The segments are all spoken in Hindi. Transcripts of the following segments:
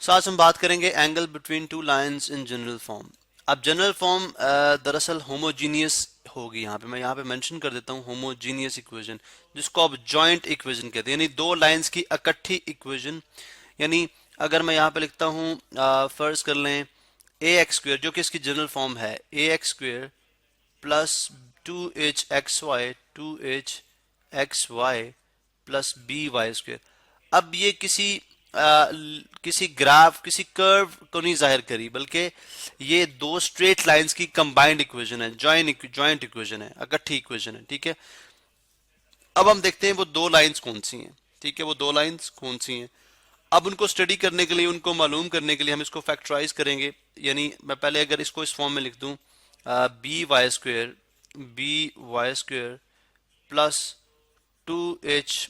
सो आज हम बात करेंगे angle between two lines in general form. अब जनरल फॉर्म दरअसल होमोजीनियस होगी। यहाँ पे मेंशन कर देता हूँ होमोजीनियस इक्वेशन, जिसको आप जॉइंट इक्वेशन कहते हैं, यानी दो लाइंस की इकट्ठी इक्वेशन। यानी अगर मैं यहाँ पे लिखता हूँ फर्ज कर लें ए एक्स स्क्वेयर, जो कि इसकी जनरल फॉर्म है A x square plus 2h xy plus B Y square. अब ये किसी ग्राफ, किसी कर्व को नहीं जाहिर करी, बल्कि ये दो स्ट्रेट लाइंस की कंबाइंड इक्वेशन है, जॉइंट इक्वेशन है, इकट्ठी इक्वेशन है। ठीक है, अब हम देखते हैं वो दो लाइंस कौन सी हैं। ठीक है, वो दो लाइंस कौन सी हैं। अब उनको स्टडी करने के लिए, उनको मालूम करने के लिए हम इसको फैक्टराइज करेंगे। यानी मैं पहले अगर इसको इस फॉर्म में लिख दूं, b Y square plus 2h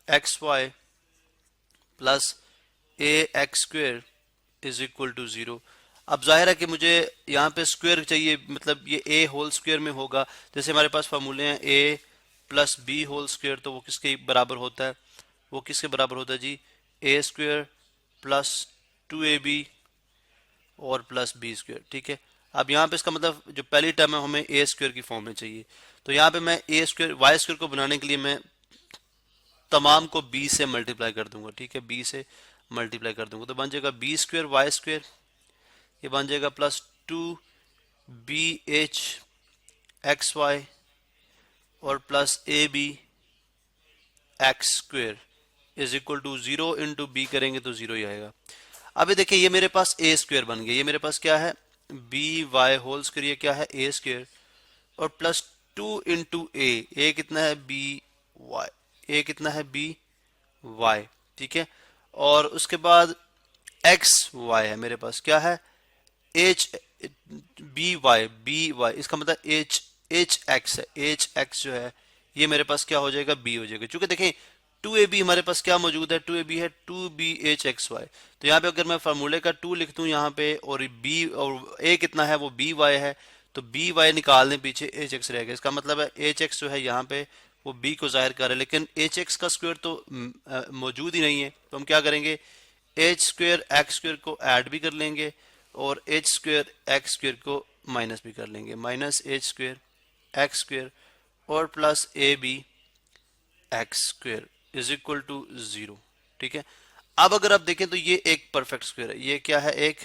xy plus a x square is equal to zero. अब जाहिर है कि मुझे यहाँ पे स्क्वेयर चाहिए, मतलब ये ए होल स्क्वेयर में होगा। जैसे हमारे पास फार्मूले हैं ए प्लस बी होल स्क्वेयर, तो वो किसके बराबर होता है? वो किसके बराबर होता है जी? ए स्क्वेयर प्लस 2ab और प्लस बी स्क्वेयर। ठीक है, अब यहाँ पे इसका मतलब जो पहली टर्म है हमें ए स्क्वेयर की फॉर्म में चाहिए। तो यहाँ पे मैं ए स्क्वेयर वाई स्क्वेयर को बनाने के लिए मैं तमाम को बी से मल्टीप्लाई कर दूंगा। ठीक है, बी से मल्टीप्लाई कर दूंगा तो बन जाएगा बी स्क्वेयर वाई स्क्वेयर, ये बन जाएगा प्लस 2bh xy और plus ab x square is equal to zero into b करेंगे तो जीरो ही आएगा। अभी देखिए ये मेरे पास ए स्क्वेयर बन गया, ये मेरे पास क्या है? बी वाई होल स्क्वेयर, ये क्या है? ए स्क्वेयर और प्लस 2 इंटू ए कितना है? बी वाई, ए कितना है? B y. ठीक है, और उसके बाद एक्स वाई है मेरे पास, क्या है? एच बी वाई, इसका मतलब एच एच एक्स है। एच एक्स जो है ये मेरे पास क्या हो जाएगा? बी हो जाएगा। क्योंकि देखें 2ab हमारे पास क्या मौजूद है? 2ab है 2bh xy। तो यहाँ पे अगर मैं फार्मूले का 2 लिख दूं यहाँ पे, और बी और ए कितना है? वो बी वाई है, तो बी वाई निकाल दें, पीछे एच एक्स रहेगा। इसका मतलब है एच एक्स जो है यहाँ पे वो बी को जाहिर कर रहा है, लेकिन एच एक्स का स्क्वायर तो मौजूद ही नहीं है। तो हम क्या करेंगे? एच स्क्वेयर एक्स स्क्वेयर को ऐड भी कर लेंगे और एच स्क्वेयर एक्स स्क्वेयर को माइनस भी कर लेंगे, minus H square X square और plus A B X square is equal to zero. ठीक है, अब अगर आप देखें तो ये एक परफेक्ट स्क्वायर है। ये क्या है? एक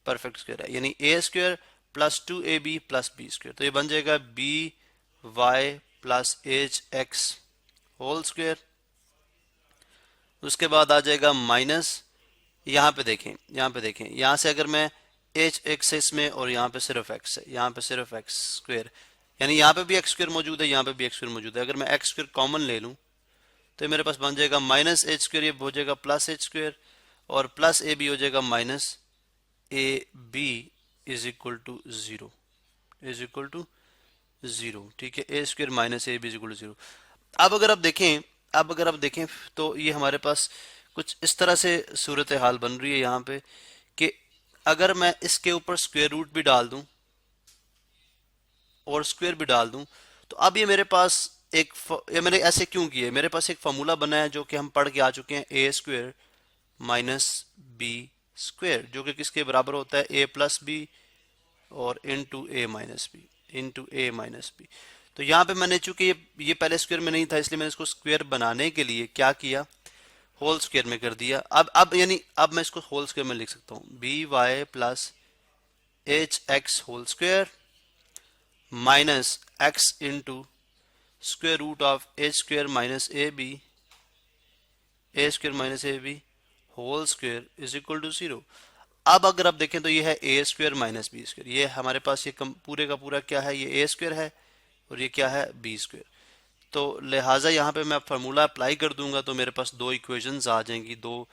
परफेक्ट स्क्वायर है, यानी A square plus 2ab plus B square. तो ये बन जाएगा B Y plus H x whole square. उसके बाद आ जाएगा माइनस, यहाँ पे देखें यहाँ से अगर मैं एच एक्स है इसमें और यहाँ पे सिर्फ एक्स है, यहाँ पे सिर्फ एक्स स्क्वेयर, यानी यहाँ पे भी एक्स स्क्वेयर मौजूद है, यहाँ पे भी एक्स स्क्वेयर मौजूद है। अगर मैं एक्स स्क्वेयर कॉमन ले लूँ तो ये मेरे पास बन जाएगा माइनस एच स्क्वेयर, ये हो जाएगा प्लस एच स्क्वेयर और प्लस ए बी हो जाएगा minus A B is equal to zero, is equal to zero. ठीक है, ए square minus A B is equal to zero. अब अगर आप देखें तो ये हमारे पास कुछ इस तरह से सूरत हाल बन रही है यहाँ पे कि अगर मैं इसके ऊपर स्क्वायर रूट भी डाल दूं और स्क्वायर भी डाल दूं, तो अब ये मेरे पास ये मैंने ऐसे क्यों किया है? मेरे पास एक फॉर्मूला बना है जो कि हम पढ़ के आ चुके हैं, ए स्क्वायर माइनस बी स्क्वायर, जो कि किसके बराबर होता है? ए प्लस बी और इनटू ए माइनस बी। तो यहाँ पे मैंने चूंकि ये पहले स्क्वायर में नहीं था, इसलिए मैंने इसको स्क्वायर बनाने के लिए क्या किया? होल स्क्वायर में कर दिया। अब यानी अब मैं इसको होल स्क्वायर में लिख सकता हूँ, b Y plus H x whole square minus x into square root of h square minus a square minus A b whole square is equal to zero. अब अगर आप देखें तो ये है a square minus b square, ये हमारे पास ये पूरे का पूरा क्या है? ये ए स्क्वायर है और ये क्या है? B square. तो लिहाजा यहाँ पे मैं फार्मूला अप्लाई कर दूंगा तो मेरे पास दो इक्वेशंस आ जाएंगी, दो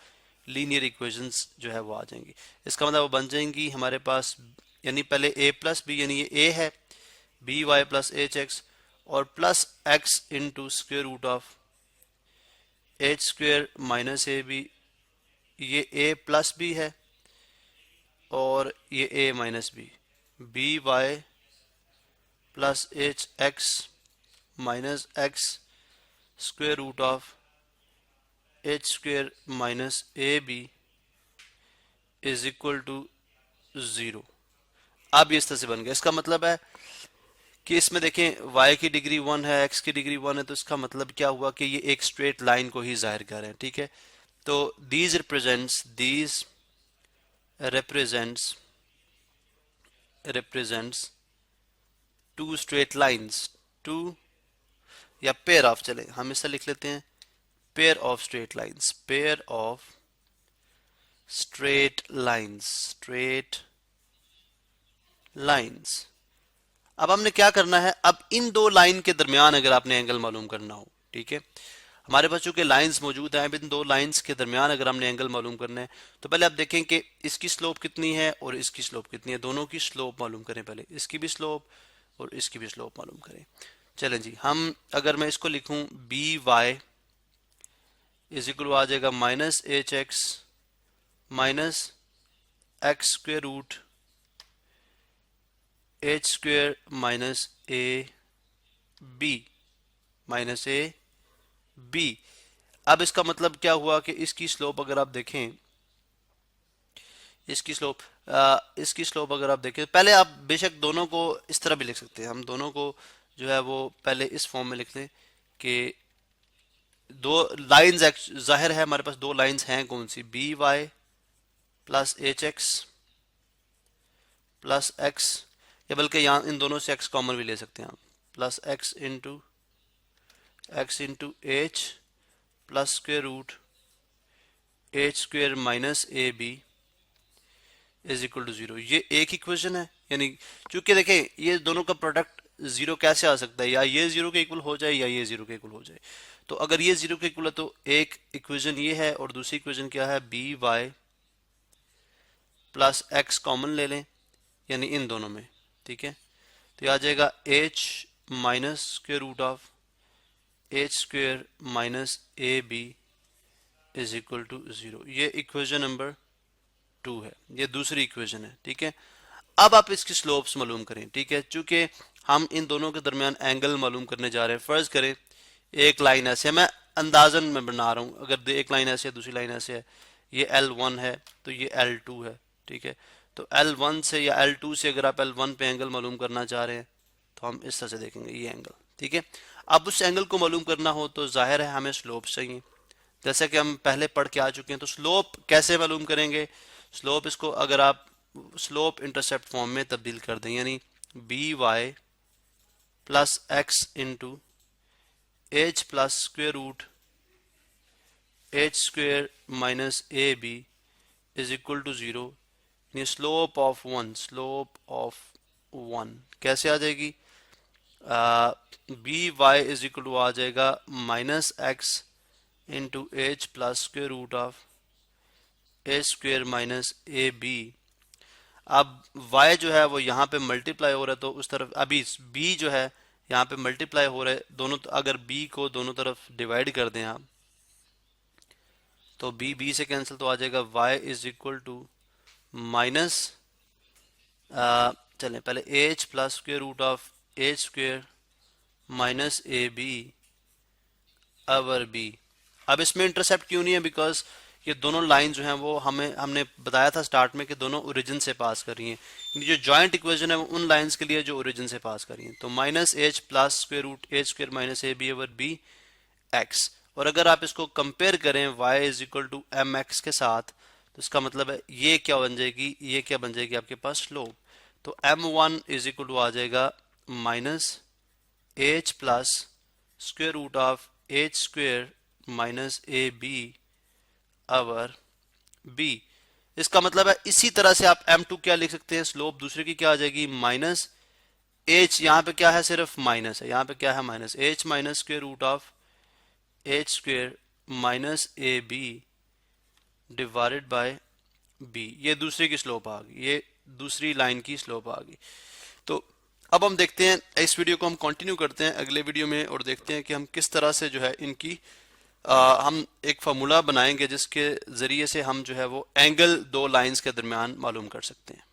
लीनियर इक्वेशंस जो है वो आ जाएंगी। इसका मतलब वो बन जाएंगी हमारे पास, यानी पहले ए प्लस बी, यानी ये ए है B Y plus H X और plus x into square root of H square minus A B, ये ए प्लस बी है और ये A minus B Y plus H x minus x square root of H square minus A B is equal to 0। अब ये इस तरह से बन गया। इसका मतलब है कि इसमें देखें y की डिग्री 1 है, x की डिग्री 1 है, तो इसका मतलब क्या हुआ कि ये एक स्ट्रेट लाइन को ही जाहिर कर रहे हैं। ठीक है, तो these represents two straight lines, two या पेयर ऑफ, चले हम इसे लिख लेते हैं pair of straight lines, pair of straight lines. अब हमने क्या करना है, अब इन दो लाइन के दरमियान अगर आपने एंगल मालूम करना हो, ठीक है, हमारे पास चूंकि लाइंस मौजूद हैं, अब इन दो लाइंस के दरमियान अगर हमने एंगल मालूम करना है तो पहले आप देखें कि इसकी स्लोप कितनी है और इसकी स्लोप कितनी है, दोनों की स्लोप मालूम करें, पहले इसकी भी स्लोप और इसकी भी स्लोप मालूम करें। चलें जी, हम अगर मैं इसको लिखूं बी वाई इज इक्वल आ जाएगा minus h x minus x square root H square minus A B. अब इसका मतलब क्या हुआ कि इसकी स्लोप अगर आप देखें, इसकी स्लोप अगर आप देखें, पहले आप बेशक दोनों को इस तरह भी लिख सकते हैं, हम दोनों को जो है वो पहले इस फॉर्म में लिख लें कि दो लाइंस जाहिर है हमारे पास दो लाइंस हैं, कौन सी, B Y plus H X plus X, या बल्कि यहाँ इन दोनों से एक्स कॉमन भी ले सकते हैं आप, plus x into H plus square root H square minus A B is equal to 0। ये एक इक्वेशन है, यानी चूंकि देखें ये दोनों का प्रोडक्ट 0 कैसे आ सकता है, या ये 0 के इक्वल हो जाए या ये 0 के इक्वल हो जाए। तो अगर ये 0 के इक्वल है तो एक इक्वेशन ये है और दूसरी इक्वेशन क्या है, B Y plus x common ले लें, यानी इन दोनों में, ठीक है, तो ये आ जाएगा h minus square root of H square minus A B is equal to 0। ये इक्वेशन नंबर 2 है, ये दूसरी इक्वेशन है, ठीक है। अब आप इसकी स्लोप्स मालूम करें, ठीक है, चूंकि हम इन दोनों के दरमियान एंगल मालूम करने जा रहे हैं। फर्ज करें एक लाइन ऐसे, मैं अंदाजन में बना रहा हूं, अगर एक लाइन ऐसे है दूसरी लाइन ऐसे है, ये L1 है तो ये L2 है, ठीक है, तो L1 से या L2 से अगर आप L1 पे एंगल मालूम करना चाह रहे हैं तो हम इस तरह से देखेंगे ये एंगल, ठीक है। अब उस एंगल को मालूम करना हो तो जाहिर है हमें स्लोप चाहिए, जैसा कि हम पहले पढ़ के आ चुके हैं। तो स्लोप कैसे मालूम करेंगे, स्लोप इसको अगर आप स्लोप इंटरसेप्ट फॉर्म में तब्दील कर दें, यानी B Y plus x into H plus square root H square minus A B is equal to 0, यानी स्लोप ऑफ 1 कैसे आ जाएगी, B Y is equal to आ जाएगा minus x into H plus square root of H square minus A B. अब y जो है वो यहाँ पे मल्टीप्लाई हो रहा है, तो उस तरफ अभी b जो है यहाँ पे मल्टीप्लाई हो रहा है, दोनों अगर b को दोनों तरफ डिवाइड कर दें आप तो b से कैंसिल, तो आ जाएगा y is equal to minus, चलें पहले h plus square root of H square minus A b over b। अब इसमें इंटरसेप्ट क्यों नहीं है, बिकॉज ये दोनों लाइन जो हैं वो हमने बताया था स्टार्ट में कि दोनों ओरिजिन से पास कर रही हैं। जो जॉइंट इक्वेशन है वो उन लाइंस के लिए जो ओरिजिन से पास कर रही हैं। तो minus h plus square root H square minus ए बी ओवर बी एक्स, और अगर आप इसको कंपेयर करें y is equal to m x के साथ तो इसका मतलब है ये क्या बन जाएगी, ये क्या बन जाएगी आपके पास स्लोप। तो m1 इज इक्वल टू आ जाएगा minus h plus square root of H square minus A b over b. इसका मतलब है इसी तरह से आप m2 क्या लिख सकते हैं, स्लोप दूसरे की क्या आ जाएगी, माइनस h, यहाँ पे क्या है सिर्फ माइनस है, यहाँ पे क्या है minus, h minus square root of H square minus A b divided by b. ये दूसरे की स्लोप आ गई, ये दूसरी लाइन की स्लोप आ गई। तो अब हम देखते हैं, इस वीडियो को हम कंटिन्यू करते हैं अगले वीडियो में और देखते हैं कि हम किस तरह से जो है इनकी हम एक फार्मूला बनाएंगे जिसके ज़रिए से हम जो है वो एंगल दो लाइंस के दरमियान मालूम कर सकते हैं।